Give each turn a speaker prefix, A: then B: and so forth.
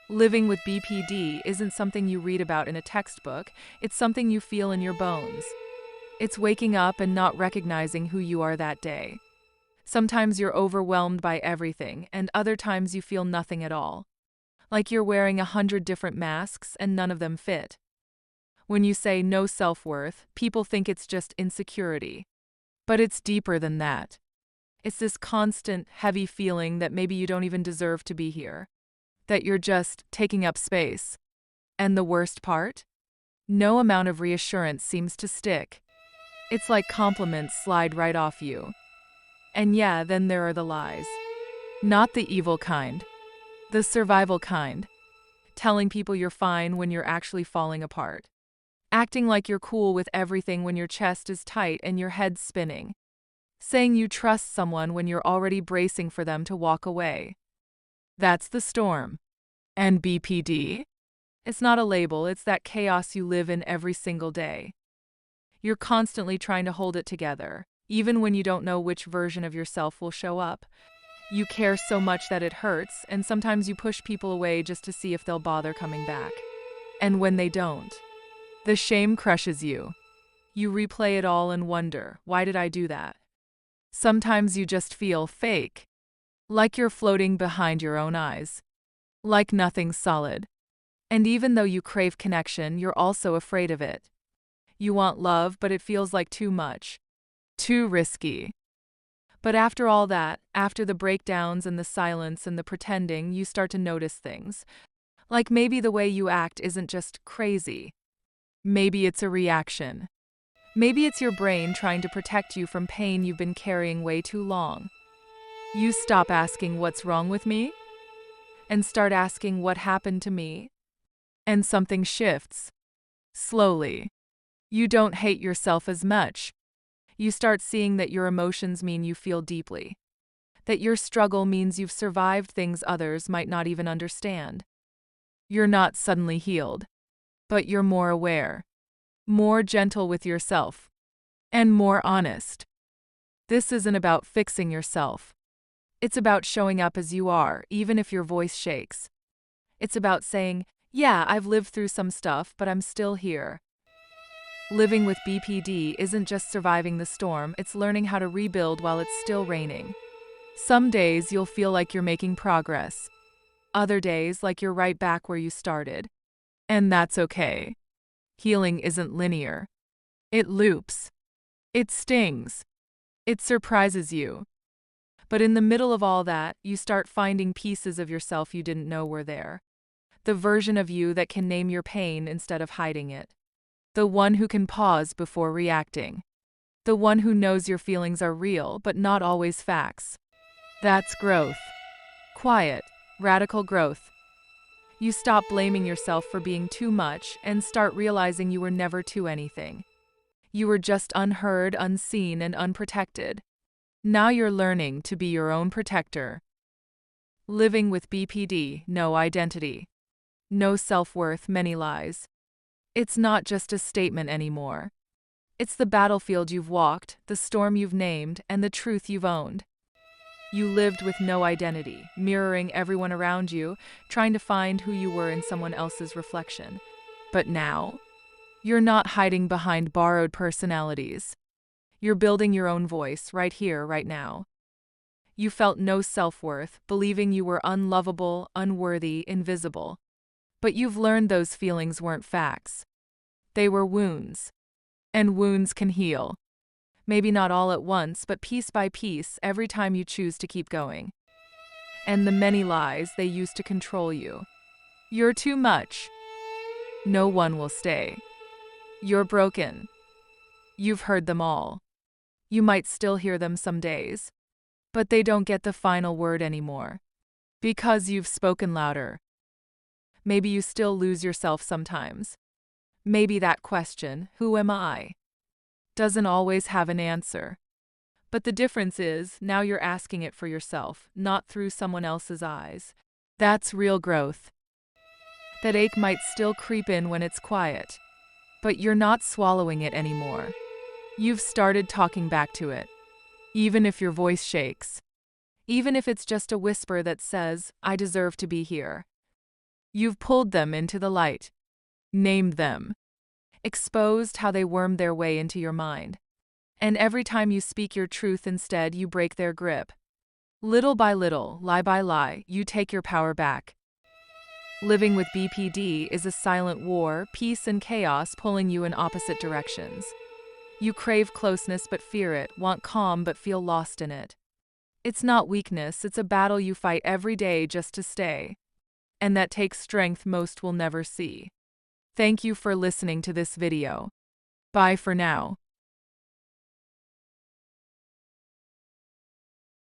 A: Living with BPD isn't something you read about in a textbook, it's something you feel in your bones. It's waking up and not recognizing who you are that day. Sometimes you're overwhelmed by everything, and other times you feel nothing at all. Like you're wearing 100 different masks and none of them fit. When you say no self-worth, people think it's just insecurity. But it's deeper than that. It's this constant, heavy feeling that maybe you don't even deserve to be here. That you're just taking up space. And the worst part? No amount of reassurance seems to stick. It's like compliments slide right off you. And yeah, then there are the lies. Not the evil kind. The survival kind. Telling people you're fine when you're actually falling apart. Acting like you're cool with everything when your chest is tight and your head's spinning. Saying you trust someone when you're already bracing for them to walk away. That's the storm. And BPD? It's not a label, it's that chaos you live in every single day. You're constantly trying to hold it together, even when you don't know which version of yourself will show up. You care so much that it hurts, and sometimes you push people away just to see if they'll bother coming back. And when they don't, the shame crushes you. You replay it all and wonder, why did I do that? Sometimes you just feel fake. Like you're floating behind your own eyes. Like nothing's solid. And even though you crave connection, you're also afraid of it. You want love, but it feels like too much. Too risky. But after all that, after the breakdowns and the silence and the pretending, you start to notice things. Like maybe the way you act isn't just crazy. Maybe it's a reaction. Maybe it's your brain trying to protect you from pain you've been carrying way too long. You stop asking what's wrong with me and start asking what happened to me. And something shifts. Slowly. You don't hate yourself as much. You start seeing that your emotions mean you feel deeply. That your struggle means you've survived things others might not even understand. You're not suddenly healed, but you're more aware, more gentle with yourself, and more honest. This isn't about fixing yourself. It's about showing up as you are, even if your voice shakes. It's about saying, yeah, I've lived through some stuff, but I'm still here. Living with BPD isn't just surviving the storm, it's learning how to rebuild while it's still raining. Some days you'll feel like you're making progress. Other days like you're right back where you started. And that's okay. Healing isn't linear. It loops. It stings. It surprises you. But in the middle of all that, you start finding pieces of yourself you didn't know were there. The version of you that can name your pain instead of hiding it. The one who can pause before reacting. The one who knows your feelings are real, but not always facts. That's growth. Quiet, radical growth. You stop blaming yourself for being too much and start realizing you were never too anything. You were just unheard, unseen, and unprotected. Now you're learning to be your own protector. Living with BPD, no identity. No self-worth, many lies. It's not just a statement anymore. It's the battlefield you've walked, the storm you've named, and the truth you've owned. You lived with no identity, mirroring everyone around you, trying to find who you were in someone else's reflection. But now, you're not hiding behind borrowed personalities. You're building your own voice right here, right now. You felt no self-worth, believing you were unlovable, unworthy, invisible. But you've learned those feelings weren't facts. They were wounds. And wounds can heal. Maybe not all at once, but piece by piece, every time you choose to keep going. And the many lies they use to control you. You're too much. No one will stay. You're broken. You've heard them all. You might still hear them some days. But they don't get the final word anymore. Because you've spoken louder. Maybe you still lose yourself sometimes. Maybe that question, who am I, doesn't always have an answer. But the difference is, now you're asking it for yourself, not through someone else's eyes. That's real growth. That ache might still creep in when it's quiet. But you're not swallowing it anymore. You've started talking back to it. Even if your voice shakes. Even if it's just a whisper that says, I deserve to be here. You've pulled them into the light, named them, exposed how they wormed their way into your mind. And every time you speak your truth instead, you break their grip. Little by little, lie by lie, you take your power back. Living with BPD is a silent war, peace and chaos pulling you in opposite directions. You crave closeness but fear it, want calm but feel lost in it. It's not weakness, it's a battle you fight every day just to stay. And that takes strength most will never see. Thank you for listening to this video. Bye for now.